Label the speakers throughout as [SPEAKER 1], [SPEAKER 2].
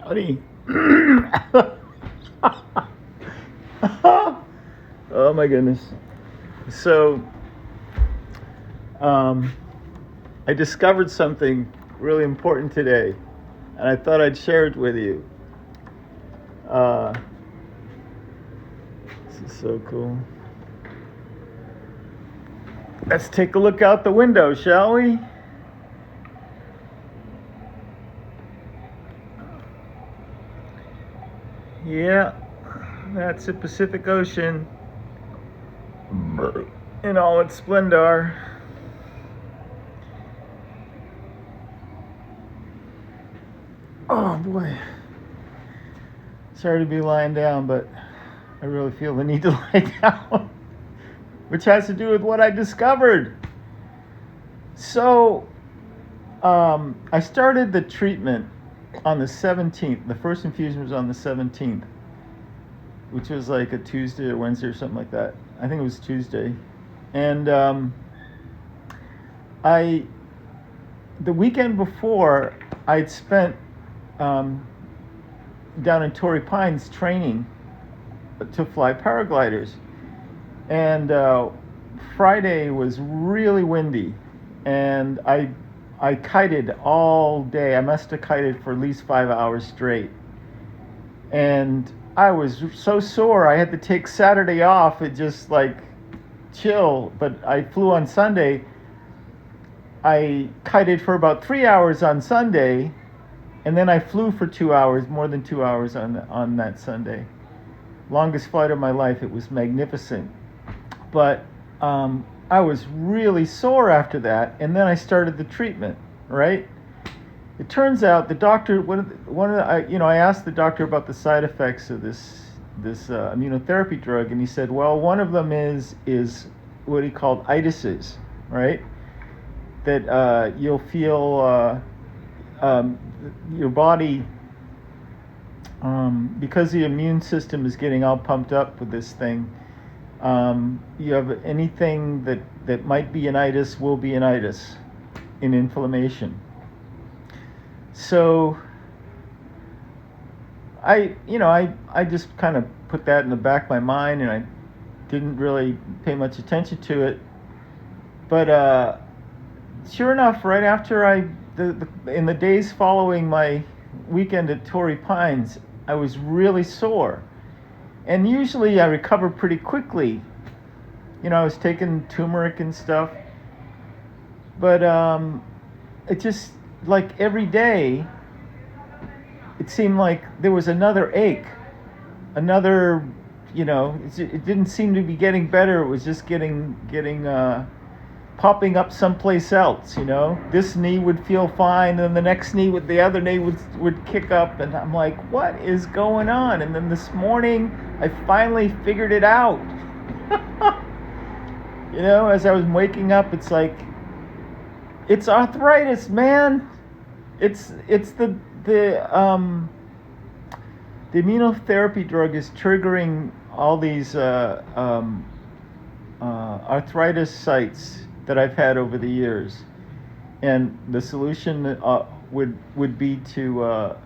[SPEAKER 1] Howdy. Oh my goodness. So, I discovered something really important today, and I thought I'd share it with you. This is so cool. Let's take a look out the window, shall we? Yeah, that's the Pacific Ocean in all its splendor. Oh boy. Sorry to be lying down, but I really feel the need to lie down, which has to do with what I discovered. So, I started the treatment on the 17th. The first infusion was on the 17th, which was like a Tuesday or Wednesday or something like that. I think it was Tuesday. And the weekend before, I'd spent down in Torrey Pines training to fly paragliders. And Friday was really windy, and I kited all day. I must have kited for at least 5 hours straight. And I was so sore, I had to take Saturday off and just like chill. But I flew on Sunday. I kited for about 3 hours on Sunday, and then I flew for 2 hours, more than 2 hours on that Sunday. Longest flight of my life. It was magnificent. But I was really sore after that, and then I started the treatment, right? It turns out the doctor, I asked the doctor about the side effects of this immunotherapy drug, and he said, well, one of them is what he called itises, right? That you'll feel your body, because the immune system is getting all pumped up with this thing. You have anything that might be an itis will be an itis in inflammation. So I just kind of put that in the back of my mind, and I didn't really pay much attention to it. But sure enough, right after in the days following my weekend at Torrey Pines, I was really sore. And usually I recover pretty quickly. I was taking turmeric and stuff. But it just, like every day, it seemed like there was another ache. Another, it didn't seem to be getting better. It was just getting popping up someplace else, This knee would feel fine, and the next knee the other knee would kick up, and I'm like, what is going on? And then this morning, I finally figured it out. As I was waking up, it's like, it's arthritis, man. It's the immunotherapy drug is triggering all these arthritis sites that I've had over the years, and the solution would be to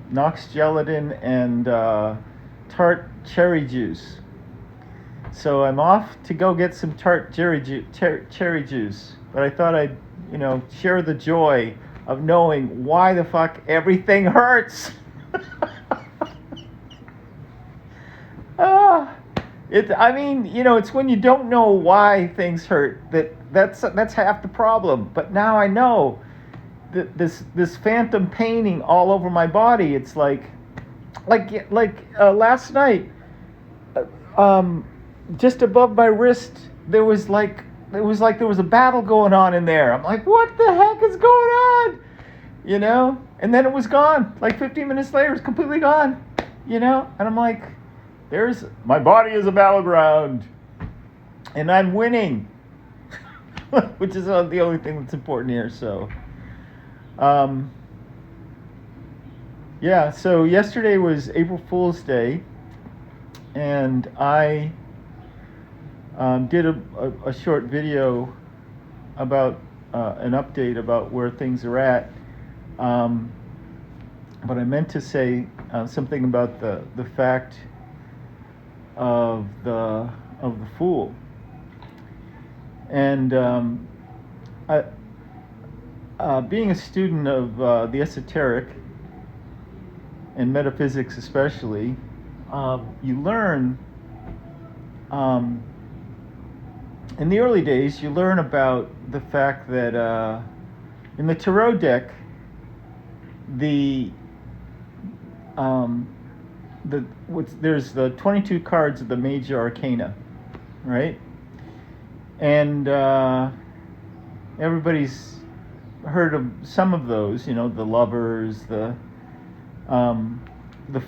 [SPEAKER 1] Knox gelatin and tart cherry juice. So I'm off to go get some tart cherry juice, but I thought I'd share the joy of knowing why the fuck everything hurts. It's when you don't know why things hurt that's half the problem. But now I know that this phantom paining all over my body. It's like last night, just above my wrist, there was there was a battle going on in there. I'm like, what the heck is going on? And then it was gone. Like 15 minutes later, it's completely gone. And I'm like, my body is a battleground, and I'm winning, which is the only thing that's important here. So, so yesterday was April Fool's Day, and I did a short video about an update about where things are at. but I meant to say something about the fact of the fool. And being a student of the esoteric and metaphysics especially, you learn, in the early days, you learn about the fact that in the tarot deck, there's the 22 cards of the major arcana, right? And everybody's heard of some of those, the Lovers, the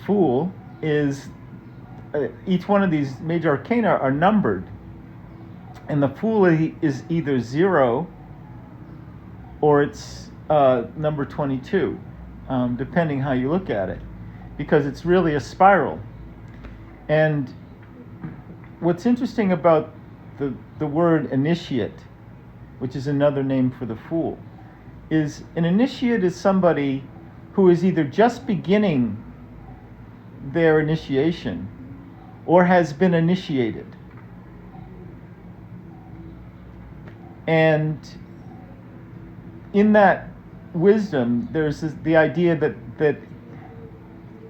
[SPEAKER 1] Fool is, each one of these major arcana are numbered, and the Fool is either 0 or it's number 22, depending how you look at it, because it's really a spiral. And what's interesting about the word initiate, which is another name for the Fool, is an initiate is somebody who is either just beginning their initiation or has been initiated. And in that wisdom, there's the idea that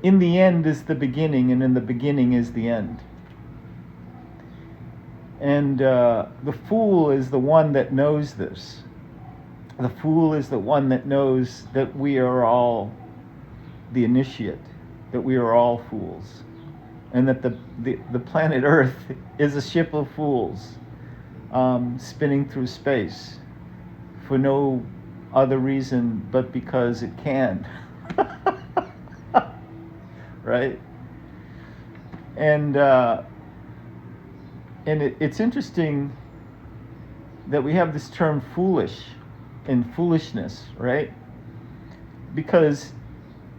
[SPEAKER 1] in the end is the beginning, and in the beginning is the end. And the Fool is the one that knows this. The Fool is the one that knows that we are all the initiate, that we are all fools, and that the planet Earth is a ship of fools spinning through space for no other reason but because it can. Right? And it's interesting that we have this term foolish and foolishness, right? Because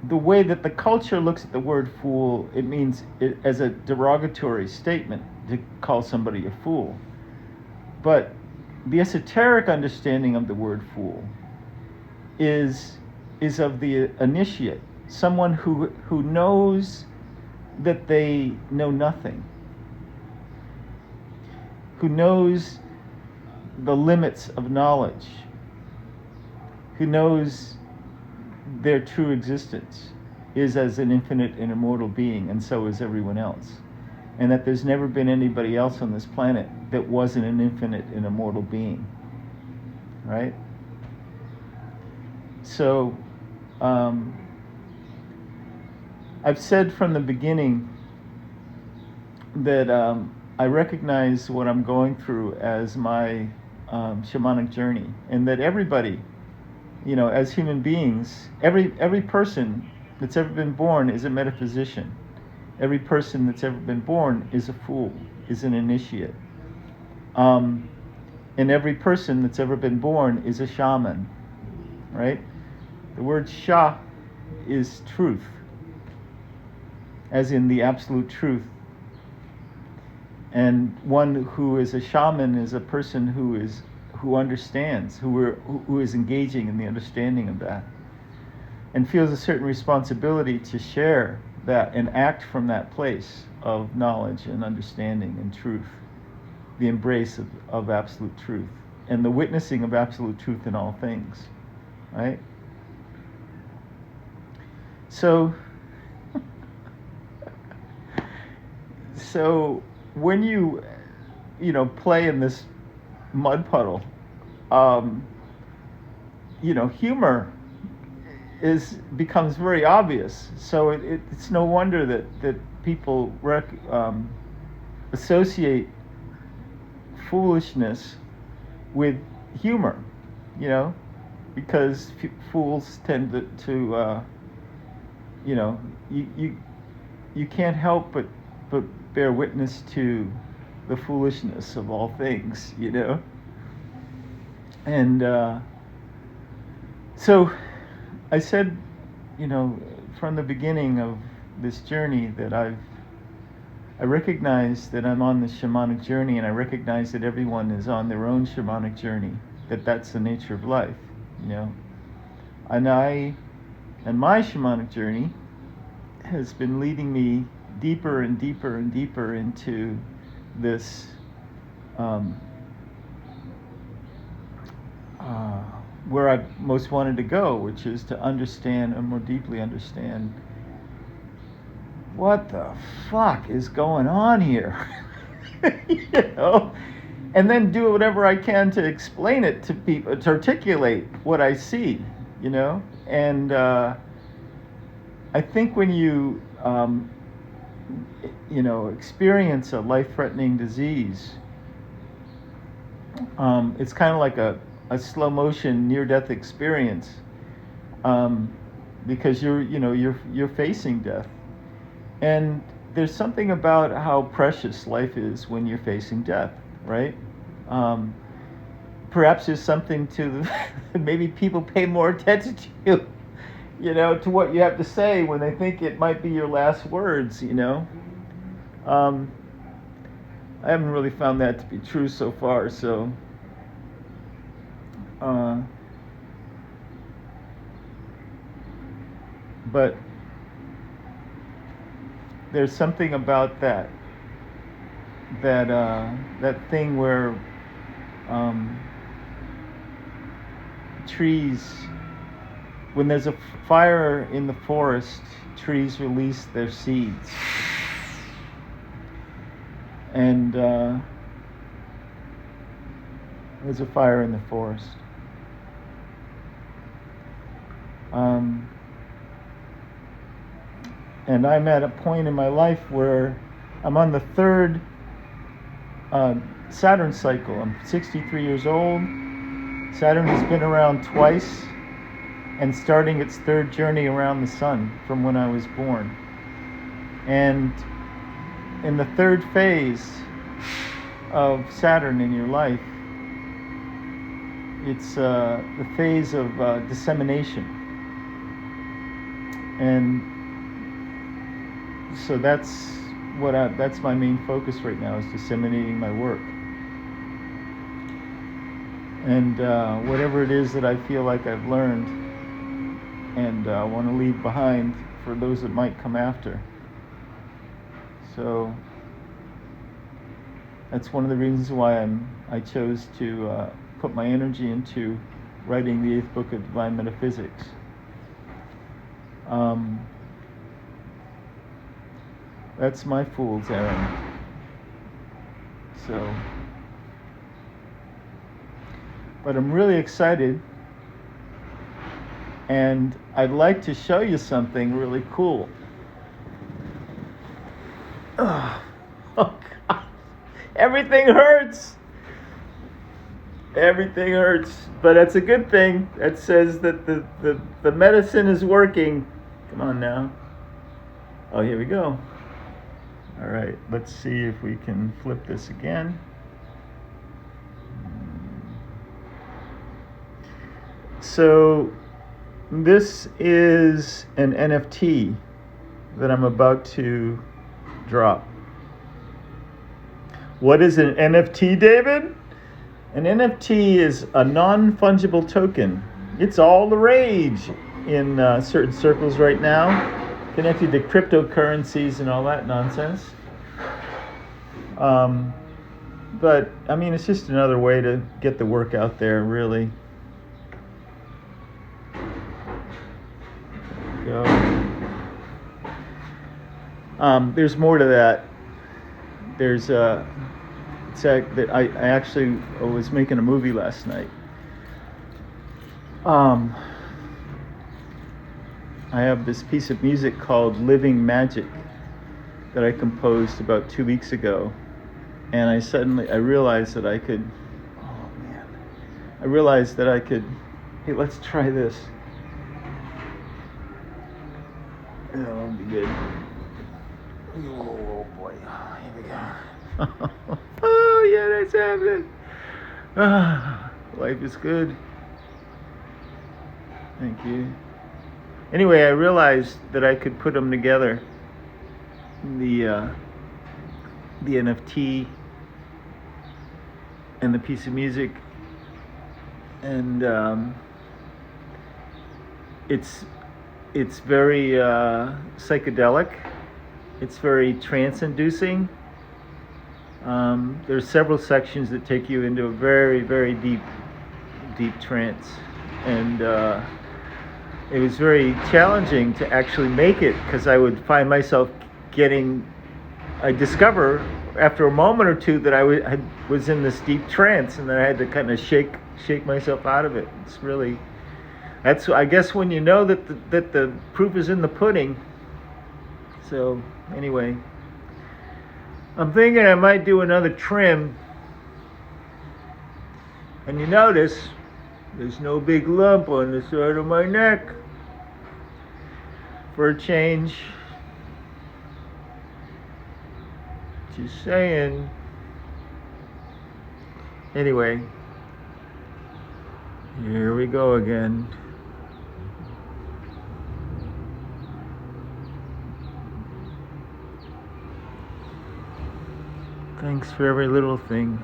[SPEAKER 1] the way that the culture looks at the word fool, it means it as a derogatory statement to call somebody a fool. But the esoteric understanding of the word fool is of the initiate, someone who knows that they know nothing, who knows the limits of knowledge, who knows their true existence is as an infinite and immortal being, and so is everyone else. And that there's never been anybody else on this planet that wasn't an infinite and immortal being. Right? So, I've said from the beginning that I recognize what I'm going through as my shamanic journey, and that everybody, as human beings, every person that's ever been born is a metaphysician. Every person that's ever been born is a fool, is an initiate. And every person that's ever been born is a shaman, right? The word sha is truth, as in the absolute truth. And one who is a shaman is a person who understands, who is engaging in the understanding of that, and feels a certain responsibility to share that and act from that place of knowledge and understanding and truth, the embrace of absolute truth, and the witnessing of absolute truth in all things, right? So when you play in this mud puddle, humor becomes very obvious. So it's no wonder that people associate foolishness with humor, because fools tend to you can't help but bear witness to the foolishness of all things, And so I said, from the beginning of this journey that I recognize that I'm on this shamanic journey, and I recognize that everyone is on their own shamanic journey, that's the nature of life, And I And my shamanic journey has been leading me deeper and deeper and deeper into this where I most wanted to go, which is to understand and more deeply understand what the fuck is going on here. You know, and then do whatever I can to explain it to people, to articulate what I see, you know. And I think when you experience a life-threatening disease, it's kind of like a slow motion near-death experience, because you're facing death, and there's something about how precious life is when you're facing death, right? Perhaps there's something to maybe people pay more attention to you, to what you have to say when they think it might be your last words, I haven't really found that to be true so far, so but there's something about that thing where trees, when there's a fire in the forest, trees release their seeds. And there's a fire in the forest. And I'm at a point in my life where I'm on the third Saturn cycle. I'm 63 years old. Saturn has been around twice and starting its third journey around the sun from when I was born. And in the third phase of Saturn in your life, it's the phase of dissemination. And so that's my main focus right now, is disseminating my work. And whatever it is that I feel like I've learned and want to leave behind for those that might come after. So that's one of the reasons why I chose to put my energy into writing the 8th book of Divine Metaphysics. That's my fool's errand. So, but I'm really excited, and I'd like to show you something really cool. Oh God, everything hurts. Everything hurts, but it's a good thing. That says that the medicine is working. Come on now. Oh, here we go. All right, let's see if we can flip this again. So this is an NFT that I'm about to drop. What is an NFT, David? An NFT is a non-fungible token. It's all the rage in certain circles right now, connected to cryptocurrencies and all that nonsense. But I mean, it's just another way to get the work out there, really. There we go. There's more to that. There's I actually was making a movie last night. I have this piece of music called Living Magic that I composed about 2 weeks ago, and I realized that I could, hey, let's try this. Oh, that'll be good. Oh boy, here we go. Oh yeah, that's happening. Life is good. Thank you. Anyway, I realized that I could put them together. The NFT and the piece of music, and it's It's very psychedelic. It's very trance-inducing. There's several sections that take you into a very, very deep trance, and it was very challenging to actually make it because I would find myself I discover after a moment or two that I was in this deep trance, and then I had to kind of shake myself out of it. It's really, I guess when you know that the proof is in the pudding. So anyway, I'm thinking I might do another trim. And you notice there's no big lump on the side of my neck. For a change. Just saying. Anyway, here we go again. Thanks for every little thing.